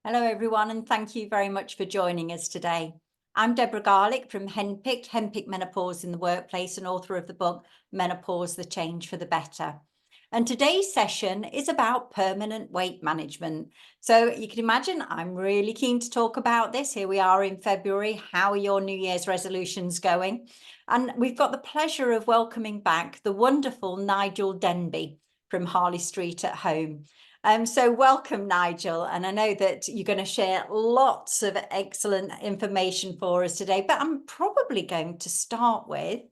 Hello, everyone, and thank you very much for joining us today. I'm Deborah Garlick from Henpicked Menopause in the Workplace, and author of the book Menopause, The Change for the Better. And today's session is about permanent weight management. So you can imagine I'm really keen to talk about this. Here we are in February. How are your New Year's resolutions going? And we've got the pleasure of welcoming back the wonderful Nigel Denby from Harley Street at Home. So welcome, Nigel. And I know that you're going to share lots of excellent information for us today, but I'm probably going to start with a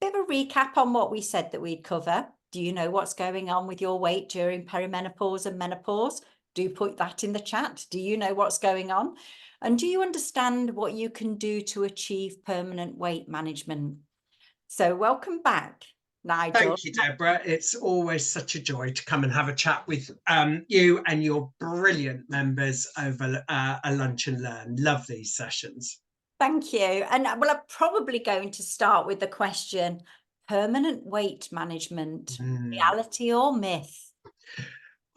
bit of a recap on what we said that we'd cover. Do you know what's going on with your weight during perimenopause and menopause? Do put that in the chat. Do you know what's going on? And do you understand what you can do to achieve permanent weight management? So welcome back, Nigel. Thank you, Deborah. It's always such a joy to come and have a chat with you and your brilliant members over a lunch and learn. Love these sessions. Thank you. And well, I'm probably going to start with the question, permanent weight management, reality or myth?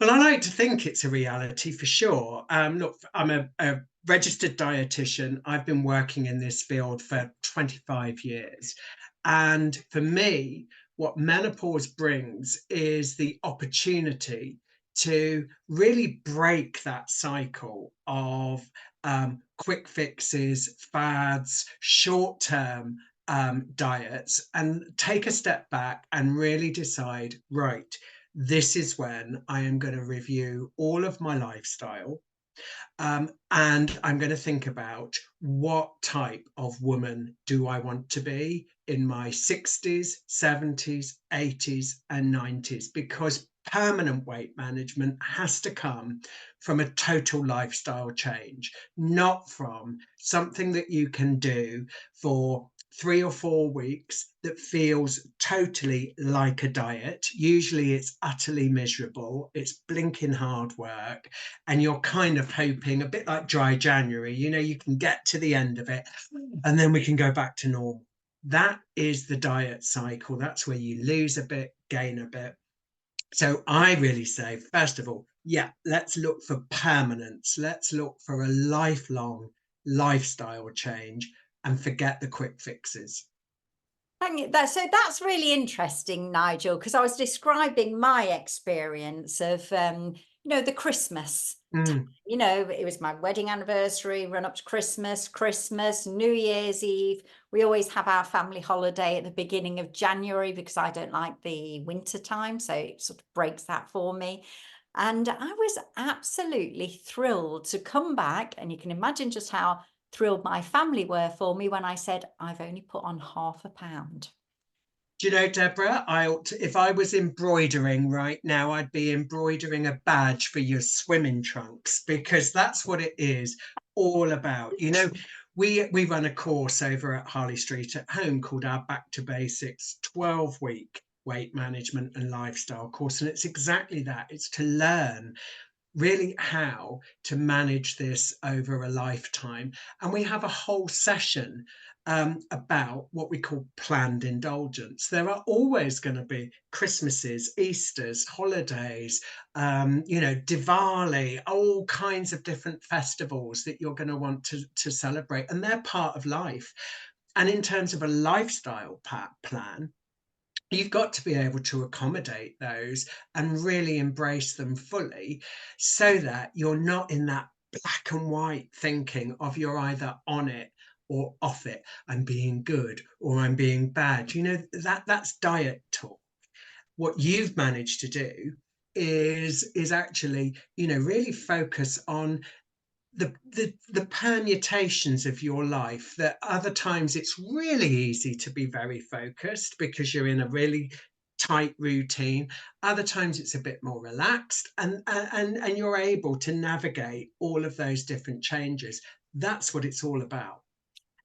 Well, I like to think it's a reality for sure. Look, I'm a registered dietitian. I've been working in this field for 25 years. And for me, what menopause brings is the opportunity to really break that cycle of quick fixes, fads, short-term diets, and take a step back and really decide, right, this is when I am going to review all of my lifestyle. And I'm going to think about what type of woman do I want to be in my 60s, 70s, 80s, and 90s, because permanent weight management has to come from a total lifestyle change, not from something that you can do for 3 or 4 weeks that feels totally like a diet. Usually it's utterly miserable, it's blinking hard work, and you're kind of hoping, a bit like dry January, you can get to the end of it and then we can go back to normal. That is the diet cycle. That's where you lose a bit, gain a bit. So I really say, first of all, yeah, let's look for permanence. Let's look for a lifelong lifestyle change and forget the quick fixes. Thank you. So that's really interesting, Nigel, because I was describing my experience of, the Christmas. Mm. It was my wedding anniversary, run up to Christmas, New Year's Eve. We always have our family holiday at the beginning of January because I don't like the winter time. So it sort of breaks that for me. And I was absolutely thrilled to come back. And you can imagine just how thrilled my family were for me when I said, I've only put on half a pound. Do you know, Deborah, if I was embroidering right now, I'd be embroidering a badge for your swimming trunks, because that's what it is all about. We run a course over at Harley Street at Home called our Back to Basics 12-week weight management and lifestyle course. And it's exactly that. It's to learn really how to manage this over a lifetime. And we have a whole session about what we call planned indulgence. There are always going to be Christmases, Easters, holidays, Diwali, all kinds of different festivals that you're going to want to celebrate, and they're part of life. And in terms of a lifestyle plan, you've got to be able to accommodate those and really embrace them fully, so that you're not in that black and white thinking of you're either on it or off it. I'm being good or I'm being bad. That's diet talk. What you've managed to do is actually, really focus on the permutations of your life, that other times it's really easy to be very focused because you're in a really tight routine. Other times it's a bit more relaxed, and you're able to navigate all of those different changes. That's what it's all about.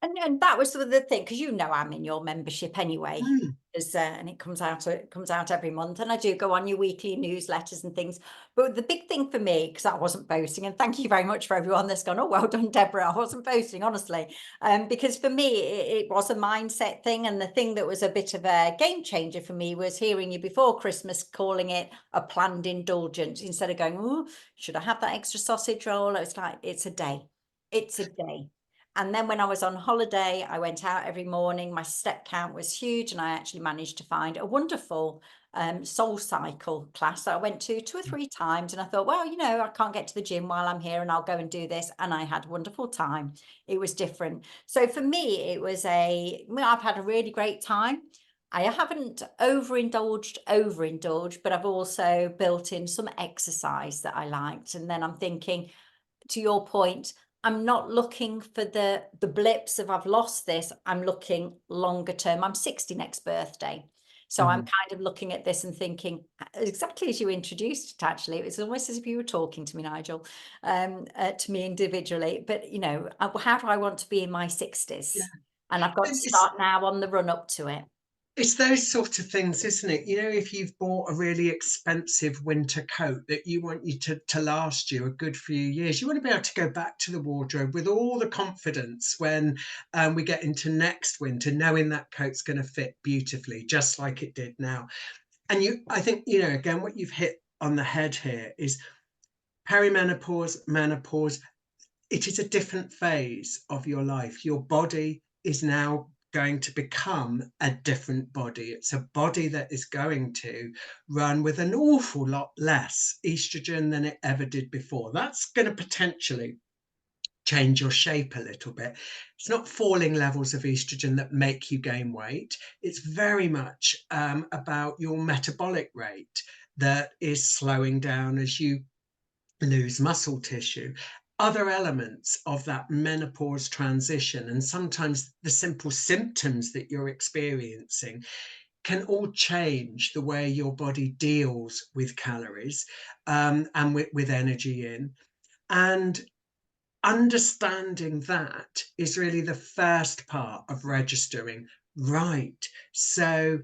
And that was the thing, because I'm in your membership anyway, Mm, and it comes out every month, and I do go on your weekly newsletters and things. But the big thing for me, because I wasn't boasting, and thank you very much for everyone that's gone, oh, well done, Deborah. I wasn't boasting, honestly. Because for me, it was a mindset thing. And the thing that was a bit of a game changer for me was hearing you before Christmas calling it a planned indulgence instead of going, oh, should I have that extra sausage roll? It's like, it's a day. It's a day. And then when I was on holiday, I went out every morning. My step count was huge, and I actually managed to find a wonderful soul cycle class that I went to 2 or 3 times. And I thought, well, I can't get to the gym while I'm here, and I'll go and do this. And I had a wonderful time. It was different. So for me, it was I've had a really great time. I haven't overindulged, but I've also built in some exercise that I liked. And then I'm thinking, to your point, I'm not looking for the blips of I've lost this. I'm looking longer term. I'm 60 next birthday. So I'm mhm. kind of looking at this and thinking, exactly as you introduced it, actually, it was almost as if you were talking to me, Nigel, to me individually. But, how do I want to be in my 60s? Yeah. And I've got to And it's start now on the run up to it. It's those sort of things, isn't it? If you've bought a really expensive winter coat that you want you to last you a good few years, you want to be able to go back to the wardrobe with all the confidence when we get into next winter, knowing that coat's going to fit beautifully, just like it did now. And I think, again, what you've hit on the head here is perimenopause, menopause. It is a different phase of your life. Your body is now going to become a different body. It's a body that is going to run with an awful lot less estrogen than it ever did before. That's going to potentially change your shape a little bit. It's not falling levels of estrogen that make you gain weight. It's very much about your metabolic rate that is slowing down as you lose muscle tissue. Other elements of that menopause transition, and sometimes the simple symptoms that you're experiencing, can all change the way your body deals with calories and with energy in. And understanding that is really the first part of registering. Right. So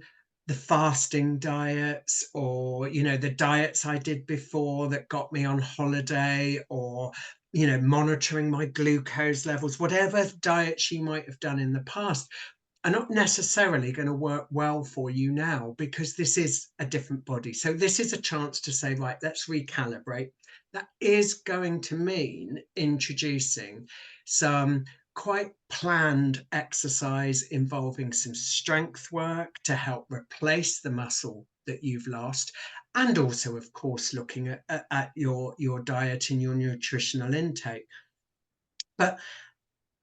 the fasting diets, or the diets I did before that got me on holiday, or monitoring my glucose levels, whatever diets you might have done in the past, are not necessarily going to work well for you now, because this is a different body. So this is a chance to say, right, let's recalibrate. That is going to mean introducing some quite planned exercise involving some strength work to help replace the muscle that you've lost, and also, of course, looking at your diet and your nutritional intake. But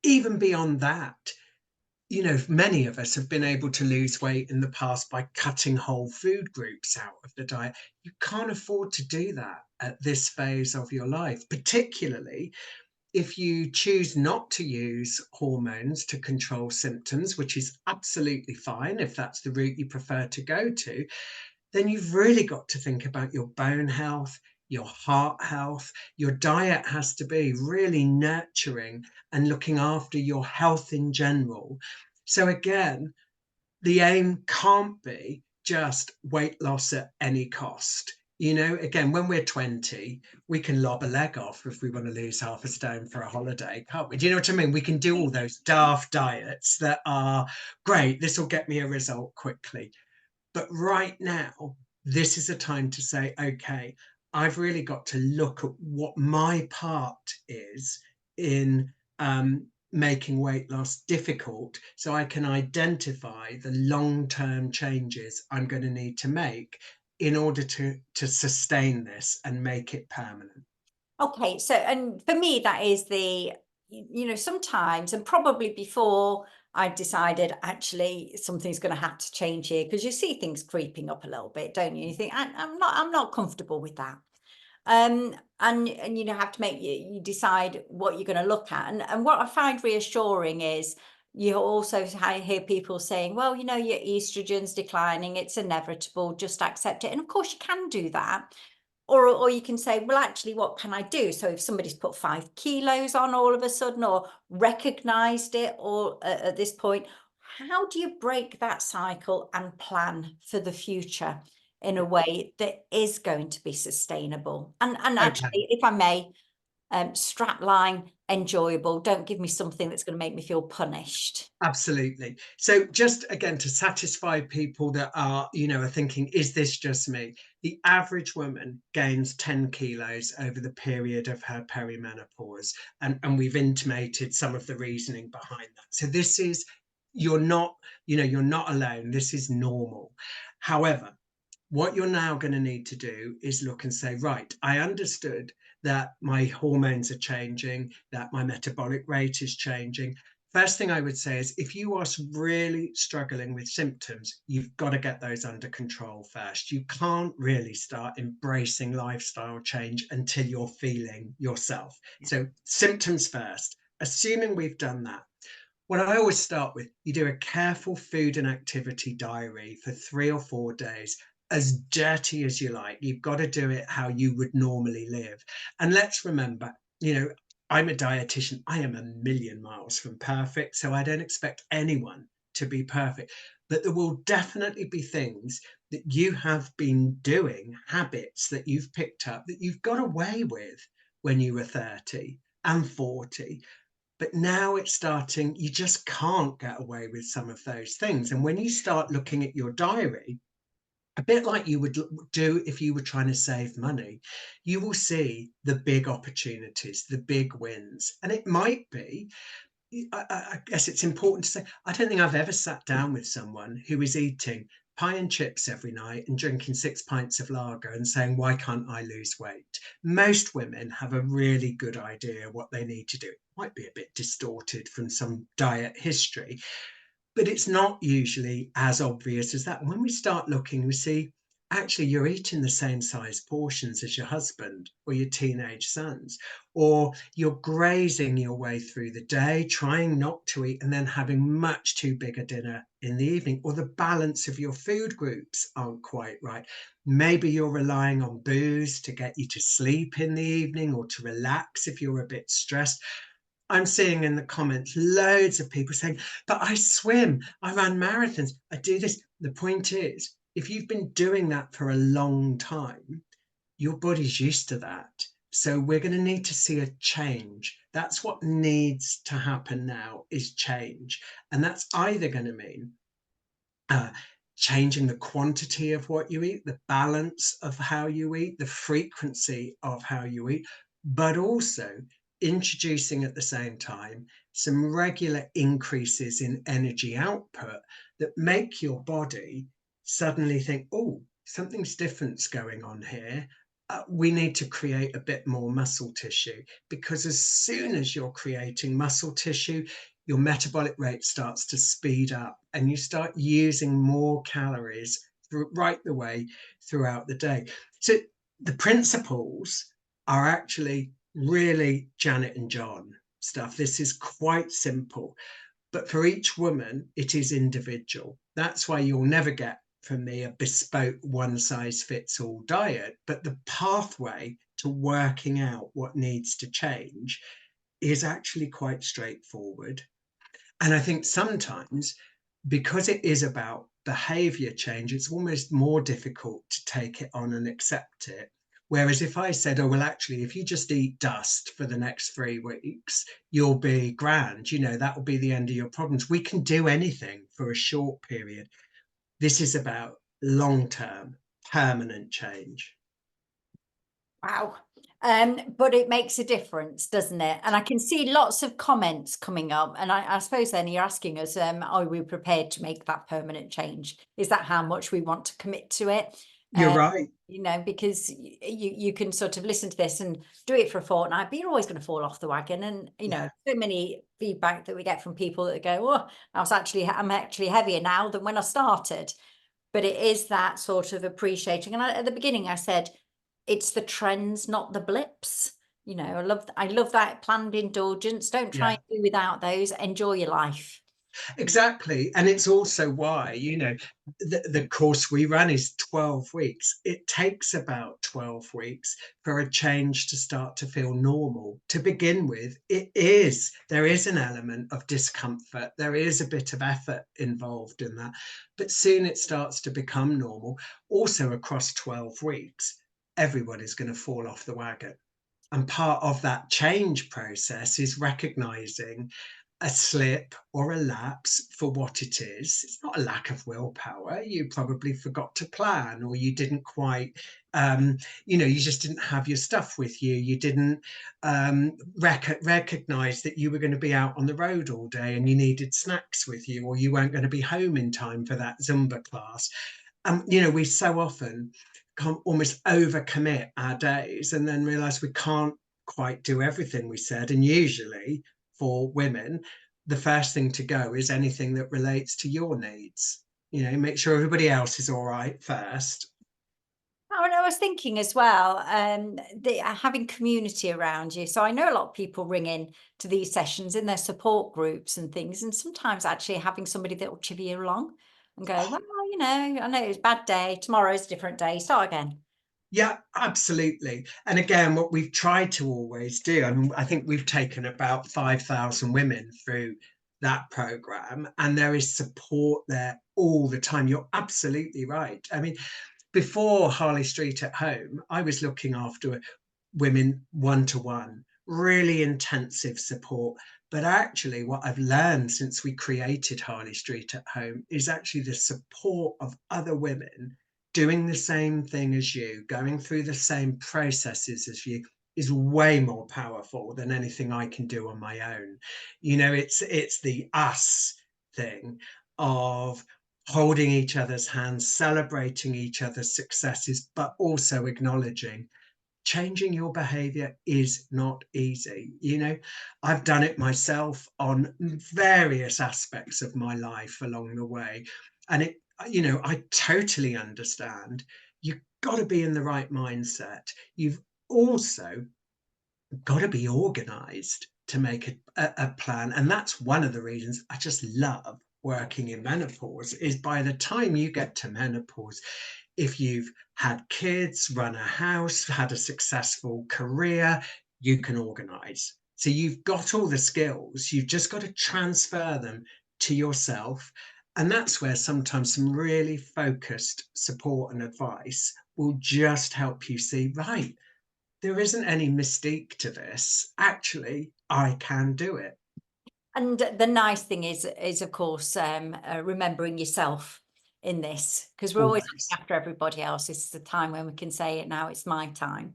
even beyond that, many of us have been able to lose weight in the past by cutting whole food groups out of the diet. You can't afford to do that at this phase of your life, particularly if you choose not to use hormones to control symptoms, which is absolutely fine if that's the route you prefer to go to. Then you've really got to think about your bone health, your heart health. Your diet has to be really nurturing and looking after your health in general. So again, the aim can't be just weight loss at any cost. Again, when we're 20, we can lob a leg off if we want to lose half a stone for a holiday, can't we? Do you know what I mean? We can do all those daft diets that are great. This will get me a result quickly. But right now, this is a time to say, okay, I've really got to look at what my part is in making weight loss difficult, so I can identify the long-term changes I'm going to need to make in order to sustain this and make it permanent. Okay, so, and for me, that is sometimes, and probably before I decided actually something's going to have to change here, because you see things creeping up a little bit, don't you? You think, I'm not comfortable with that. And have to make you decide what you're going to look at. And what I find reassuring is you also hear people saying, well, your estrogen's declining, it's inevitable, just accept it. And of course you can do that. Or you can say, well, actually, what can I do? So if somebody's put 5 kilos on all of a sudden, or recognized it, or at this point, how do you break that cycle and plan for the future in a way that is going to be sustainable? And Okay. actually, if I may, strap line, enjoyable. Don't give me something that's going to make me feel punished. Absolutely. So just again to satisfy people that are, are thinking, is this just me? The average woman gains 10 kilos over the period of her perimenopause. And we've intimated some of the reasoning behind that. So this is, you're not, you're not alone. This is normal. However, what you're now going to need to do is look and say, right, I understood that my hormones are changing, that my metabolic rate is changing. First thing I would say is if you are really struggling with symptoms, you've got to get those under control first. You can't really start embracing lifestyle change until you're feeling yourself. So symptoms first. Assuming we've done that, what I always start with, you do a careful food and activity diary for 3 or 4 days, as dirty as you like. You've got to do it how you would normally live. And let's remember, I'm a dietitian. I am a million miles from perfect, so I don't expect anyone to be perfect. But there will definitely be things that you have been doing, habits that you've picked up that you've got away with when you were 30 and 40. But now it's starting, you just can't get away with some of those things. And when you start looking at your diary, a bit like you would do if you were trying to save money, you will see the big opportunities, the big wins. And it might be, I guess it's important to say, I don't think I've ever sat down with someone who is eating pie and chips every night and drinking 6 pints of lager and saying, why can't I lose weight? Most women have a really good idea what they need to do. It might be a bit distorted from some diet history, but it's not usually as obvious as that. When we start looking, we see actually you're eating the same size portions as your husband or your teenage sons, or you're grazing your way through the day, trying not to eat and then having much too big a dinner in the evening, or the balance of your food groups aren't quite right. Maybe you're relying on booze to get you to sleep in the evening or to relax if you're a bit stressed. I'm seeing in the comments loads of people saying, but I swim, I run marathons, I do this. The point is, if you've been doing that for a long time, your body's used to that. So we're going to need to see a change. That's what needs to happen now, is change. And that's either going to mean changing the quantity of what you eat, the balance of how you eat, the frequency of how you eat, but also introducing at the same time some regular increases in energy output that make your body suddenly think, oh, something's different's going on here. We need to create a bit more muscle tissue, because as soon as you're creating muscle tissue, your metabolic rate starts to speed up and you start using more calories right the way throughout the day. So the principles are actually really Janet and John stuff. This is quite simple, but for each woman, it is individual. That's why you'll never get from me a bespoke one size fits all diet, but the pathway to working out what needs to change is actually quite straightforward. And I think sometimes, because it is about behavior change, it's almost more difficult to take it on and accept it. Whereas if I said, oh, well, actually, if you just eat dust for the next 3 weeks, you'll be grand, that will be the end of your problems. We can do anything for a short period. This is about long-term, permanent change. Wow. But it makes a difference, doesn't it? And I can see lots of comments coming up. And I suppose then you're asking us, are we prepared to make that permanent change? Is that how much we want to commit to it? You're right. Because you can sort of listen to this and do it for a fortnight, but you're always going to fall off the wagon. And, so many feedback that we get from people that go, oh, I'm actually heavier now than when I started. But it is that sort of appreciating. And at the beginning, I said, it's the trends, not the blips. I love that planned indulgence. Don't try Yeah. and do without those. Enjoy your life. Exactly. And it's also why, the course we run is 12 weeks. It takes about 12 weeks for a change to start to feel normal. To begin with, there is an element of discomfort. There is a bit of effort involved in that. But soon it starts to become normal. Also, across 12 weeks, everyone is going to fall off the wagon. And part of that change process is recognizing a slip or a lapse for what it is. It's not a lack of willpower. You probably forgot to plan, or you didn't quite, you just didn't have your stuff with you. You didn't recognize that you were going to be out on the road all day and you needed snacks with you, or you weren't going to be home in time for that Zumba class. We so often can't almost overcommit our days and then realize we can't quite do everything we said. And usually for women, the first thing to go is anything that relates to your needs. Make sure everybody else is all right first. Oh, and I was thinking as well, having community around you. So I know a lot of people ring in to these sessions in their support groups and things, and sometimes actually having somebody that will chill you along and go, well, I know it's a bad day. Tomorrow's a different day. Start again. Yeah, absolutely. And again, what we've tried to always do, and I think we've taken about 5,000 women through that program, and there is support there all the time. You're absolutely right. I mean, before Harley Street at Home, I was looking after women one-to-one, really intensive support. But actually, what I've learned since we created Harley Street at Home is actually the support of other women doing the same thing as you, going through the same processes as you, is way more powerful than anything I can do on my own. It's the us thing of holding each other's hands, celebrating each other's successes, but also acknowledging changing your behavior is not easy. I've done it myself on various aspects of my life along the way. And I totally understand. You've got to be in the right mindset. You've also got to be organized to make a plan. And that's one of the reasons I just love working in menopause, is by the time you get to menopause, if you've had kids, run a house, had a successful career, you can organize. So you've got all the skills, you've just got to transfer them to yourself. And that's where sometimes some really focused support and advice will just help you see, right, there isn't any mystique to this. Actually, I can do it. And the nice thing is of course, remembering yourself in this, because we're always Always. looking after everybody else. This is the time when we can say it now, it's my time.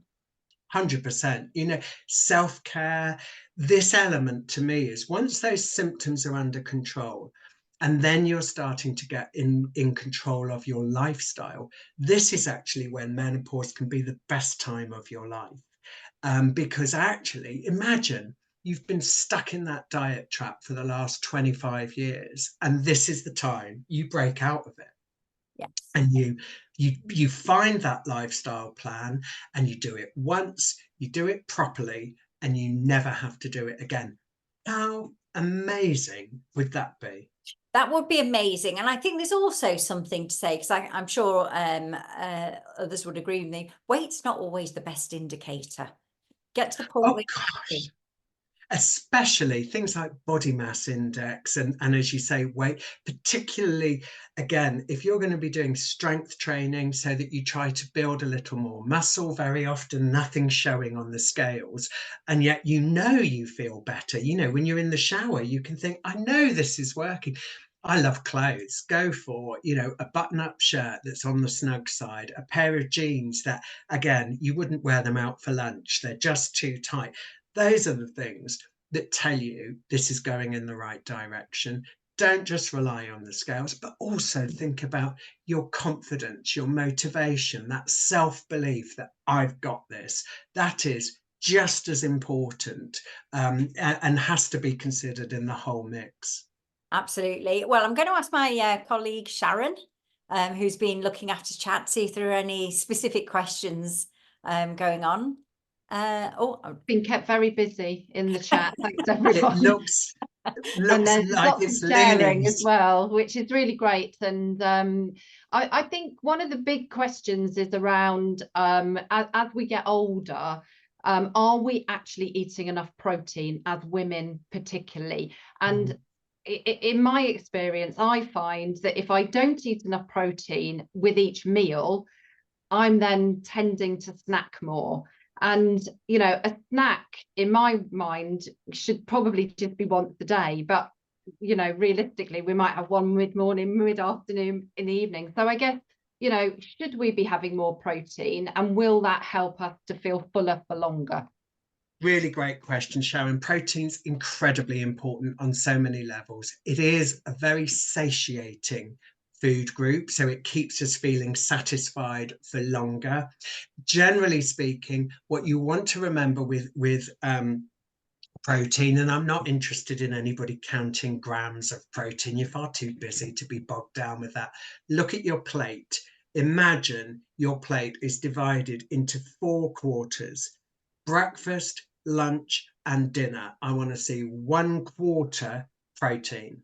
100%. Self-care, this element to me is once those symptoms are under control, and then you're starting to get in control of your lifestyle, this is actually when menopause can be the best time of your life. Because actually, imagine you've been stuck in that diet trap for the last 25 years, and this is the time you break out of it. Yes. And you find that lifestyle plan, and you do it once, you do it properly, and you never have to do it again. How amazing would that be? That would be amazing. And I think there's also something to say, because I'm sure others would agree with me. Weight's not always the best indicator. Get to the point Oh where you're gosh, happy. especially things like body mass index and as you say, weight, particularly, again, if you're going to be doing strength training so that you try to build a little more muscle, very often nothing showing on the scales, and yet you feel better. When you're in the shower, you can think, I know this is working. I love clothes. Go for, a button-up shirt that's on the snug side, a pair of jeans that, again, you wouldn't wear them out for lunch. They're just too tight. Those are the things that tell you this is going in the right direction. Don't just rely on the scales, but also think about your confidence, your motivation, that self-belief that I've got this. That is just as important, and has to be considered in the whole mix. Absolutely. Well, I'm going to ask my colleague Sharon, who's been looking after chat, see if there are any specific questions going on. Been kept very busy in the chat. Thanks, It everyone. looks And Looks there's like lots of it's sharing leaning. as well, which is really great. And I think one of the big questions is around as we get older, are we actually eating enough protein as women particularly? And in my experience, I find that if I don't eat enough protein with each meal, I'm then tending to snack more. And, you know, a snack in my mind should probably just be once a day. But, you know, realistically, we might have one mid-morning, mid-afternoon, in the evening. So I guess, you know, should we be having more protein, and will that help us to feel fuller for longer? Really great question, Sharon. Protein's incredibly important on so many levels. It is a very satiating food group, so it keeps us feeling satisfied for longer. Generally speaking, what you want to remember with protein, and I'm not interested in anybody counting grams of protein. You're far too busy to be bogged down with that. Look at your plate. Imagine your plate is divided into 4 quarters: breakfast, lunch, and dinner. I want to see 1/4 protein.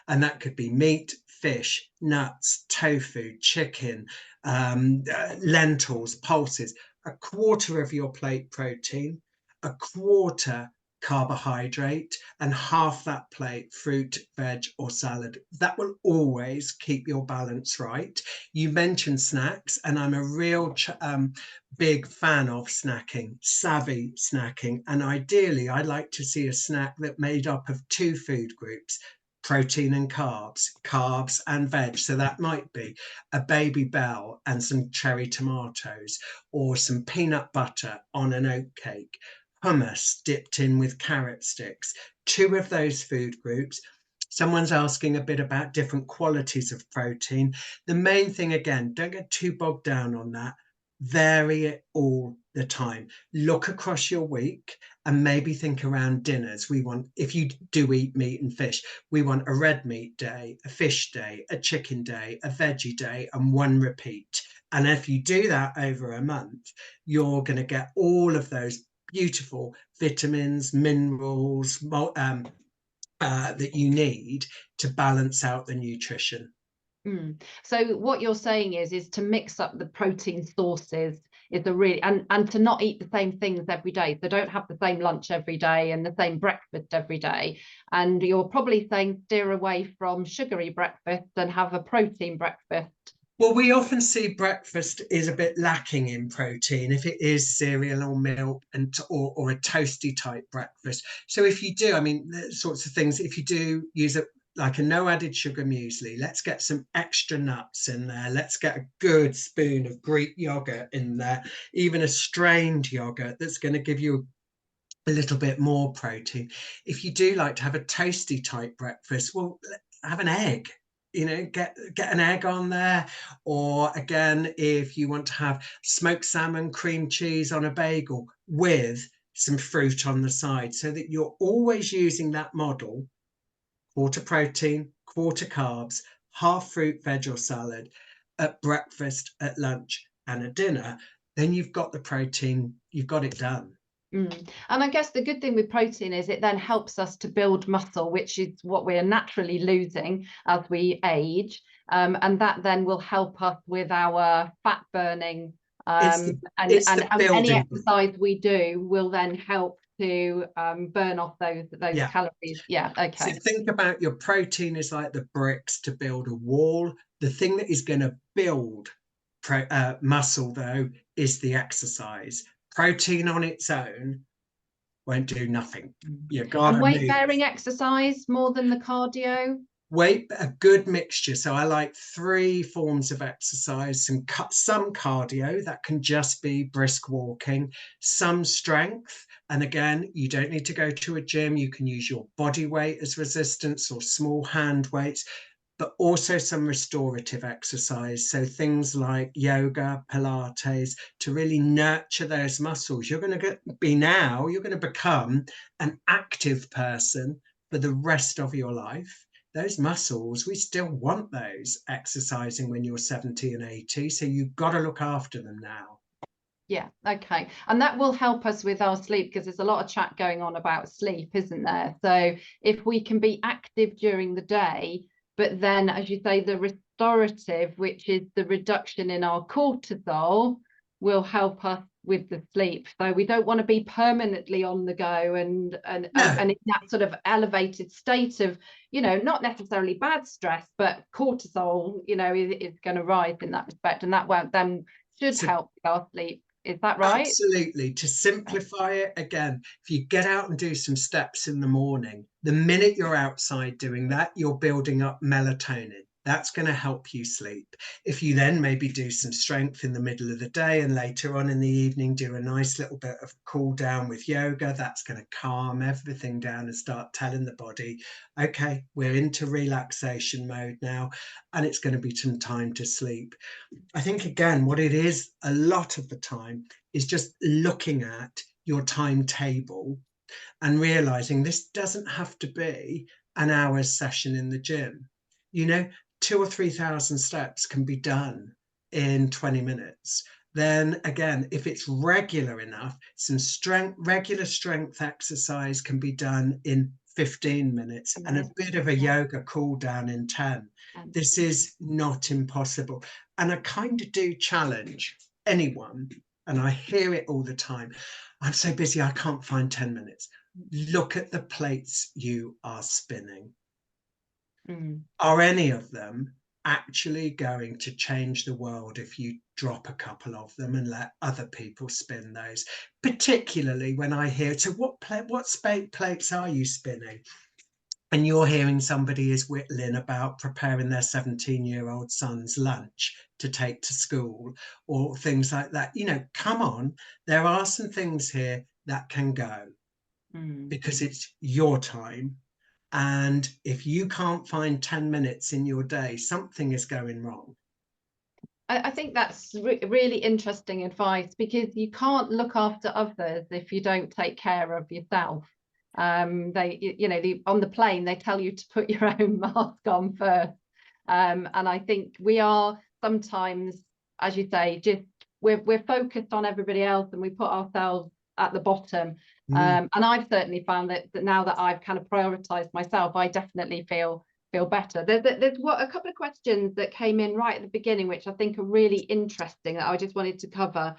And that could be meat, fish, nuts, tofu, chicken, lentils, pulses. 1/4 of your plate protein, 1/4 carbohydrate, and half that plate fruit, veg, or salad. That will always keep your balance right. You mentioned snacks, and I'm a real big fan of snacking, savvy snacking. And ideally, I'd like to see a snack that made up of 2 food groups: protein and carbs and veg. So that might be a baby bell and some cherry tomatoes, or some peanut butter on an oat cake, hummus dipped in with carrot sticks. 2 of those food groups. Someone's asking a bit about different qualities of protein. The main thing, again, don't get too bogged down on that. Vary it all the time. Look across your week and maybe think around dinners. We want, if you do eat meat and fish, we want a red meat day, a fish day, a chicken day, a veggie day, and 1 repeat. And if you do that over a month, you're going to get all of those beautiful vitamins, minerals that you need to balance out the nutrition. So what you're saying is to mix up the protein sources is the really, and to not eat the same things every day. So don't have the same lunch every day and the same breakfast every day. And you're probably saying steer away from sugary breakfast and have a protein breakfast. Well, we often see breakfast is a bit lacking in protein if it is cereal or milk or a toasty type breakfast. So if you do, I mean, the sorts of things, if you do use like a no added sugar muesli, let's get some extra nuts in there. Let's get a good spoon of Greek yogurt in there, even a strained yogurt that's going to give you a little bit more protein. If you do like to have a toasty type breakfast, well, have an egg. You know, get an egg on there. Or again, if you want to have smoked salmon, cream cheese on a bagel with some fruit on the side, so that you're always using that model: 1/4 protein, 1/4 carbs, half fruit, veg, or salad at breakfast, at lunch, and at dinner. Then you've got the protein, you've got it done. And I guess the good thing with protein is it then helps us to build muscle, which is what we're naturally losing as we age. And that then will help us with our fat burning. And the any building. exercise we do will then help to burn off those Yeah. calories. Yeah, okay. So think about your protein is like the bricks to build a wall. The thing that is going to build muscle, though, is the exercise. Protein on its own won't do nothing. You gotta And weight move. bearing exercise more than the cardio? A good mixture. So I like 3 forms of exercise: some cardio, that can just be brisk walking, some strength, and again, you don't need to go to a gym. You can use your body weight as resistance or small hand weights, but also some restorative exercise. So things like yoga, Pilates, to really nurture those muscles. You're going to become an active person for the rest of your life. Those muscles, we still want those exercising when you're 70 and 80. So you've got to look after them now. Yeah, okay. And that will help us with our sleep, because there's a lot of chat going on about sleep, isn't there? So if we can be active during the day, but then, as you say, the restorative, which is the reduction in our cortisol, will help us with the sleep. So we don't want to be permanently on the go and in that sort of elevated state of, you know, not necessarily bad stress, but cortisol, you know, is going to rise in that respect, and that won't then should help with our sleep. Is that right? Absolutely. To simplify it again, if you get out and do some steps in the morning, the minute you're outside doing that, you're building up melatonin. That's going to help you sleep. If you then maybe do some strength in the middle of the day and later on in the evening do a nice little bit of cool down with yoga, that's going to calm everything down and start telling the body, okay, we're into relaxation mode now, and it's going to be some time to sleep. I think, again, what it is a lot of the time is just looking at your timetable and realizing this doesn't have to be an hour's session in the gym. You know, 2,000 or 3,000 steps can be done in 20 minutes. Then again, if it's regular enough, some regular strength exercise can be done in 15 minutes and a bit of a yoga cool down in 10. This is not impossible. And I kind of do challenge anyone, and I hear it all the time. I'm so busy, I can't find 10 minutes. Look at the plates you are spinning. Are any of them actually going to change the world if you drop a couple of them and let other people spin those? Particularly when I hear, so what plates are you spinning? And you're hearing somebody is whittling about preparing their 17-year-old son's lunch to take to school or things like that. You know, come on, there are some things here that can go because it's your time. And if you can't find 10 minutes in your day, something is going wrong. I think that's really interesting advice, because you can't look after others if you don't take care of yourself. They, you know, on the plane, they tell you to put your own mask on first. And I think we are sometimes, as you say, just we're focused on everybody else and we put ourselves at the bottom. And I've certainly found that now that I've kind of prioritized myself, I definitely feel better. There's a couple of questions that came in right at the beginning, which I think are really interesting, that I just wanted to cover.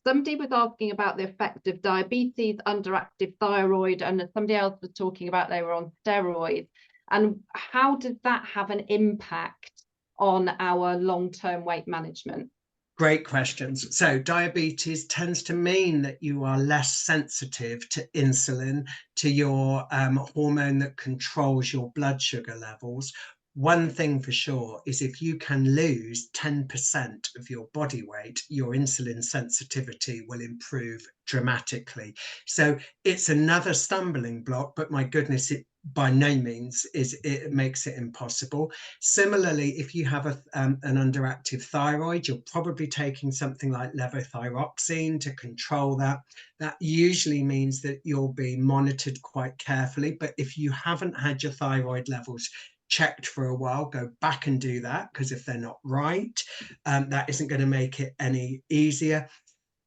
Somebody was asking about the effect of diabetes, underactive thyroid, and somebody else was talking about they were on steroids. And how does that have an impact on our long-term weight management? Great questions. So diabetes tends to mean that you are less sensitive to insulin, to your hormone that controls your blood sugar levels. One thing for sure is if you can lose 10% of your body weight, your insulin sensitivity will improve dramatically. So it's another stumbling block, but my goodness, it by no means it makes it impossible. Similarly, if you have an underactive thyroid, you're probably taking something like levothyroxine to control that. That usually means that you'll be monitored quite carefully. But if you haven't had your thyroid levels checked for a while, go back and do that, because if they're not right, that isn't going to make it any easier.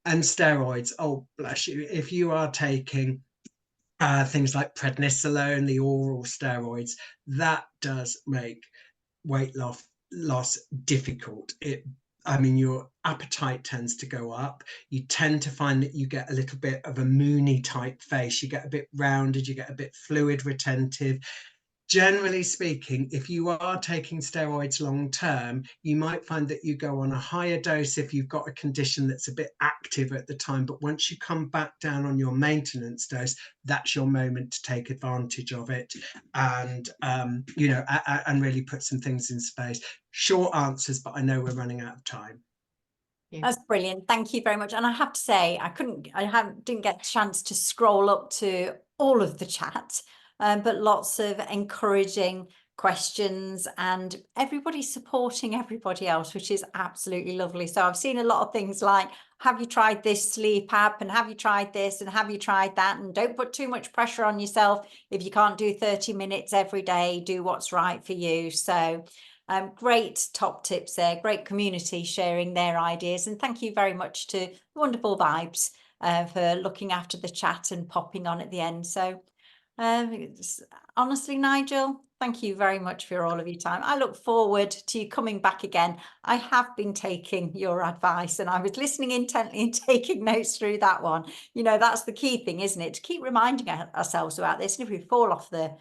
And steroids, oh bless you, if you are taking things like prednisolone, the oral steroids, that does make weight loss difficult. I mean, your appetite tends to go up. You tend to find that you get a little bit of a moony type face. You get a bit rounded, you get a bit fluid retentive. Generally speaking, if you are taking steroids long term, you might find that you go on a higher dose if you've got a condition that's a bit active at the time. But once you come back down on your maintenance dose, that's your moment to take advantage of it and, you know, and really put some things in space. Short answers, but I know we're running out of time. That's brilliant. Thank you very much. And I have to say, didn't get a chance to scroll up to all of the chat, but lots of encouraging questions and everybody supporting everybody else, which is absolutely lovely. So I've seen a lot of things like, have you tried this sleep app, and have you tried this, and have you tried that, and don't put too much pressure on yourself. If you can't do 30 minutes every day, do what's right for you. So Great top tips there, great community sharing their ideas. And thank you very much to Wonderful Vibes for looking after the chat and popping on at the end. So honestly, Nigel, thank you very much for all of your time. I look forward to you coming back again. I have been taking your advice and I was listening intently and taking notes through that one. You know, that's the key thing, isn't it? To keep reminding ourselves about this. And if we fall off the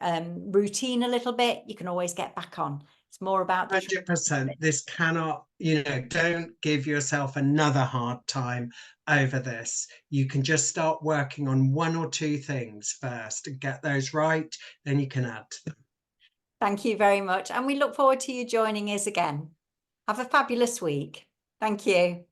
routine a little bit, you can always get back on. It's more about 100%. This cannot, don't give yourself another hard time over this. You can just start working on 1 or 2 things first and get those right, then you can add to them. Thank you very much. And we look forward to you joining us again. Have a fabulous week. Thank you.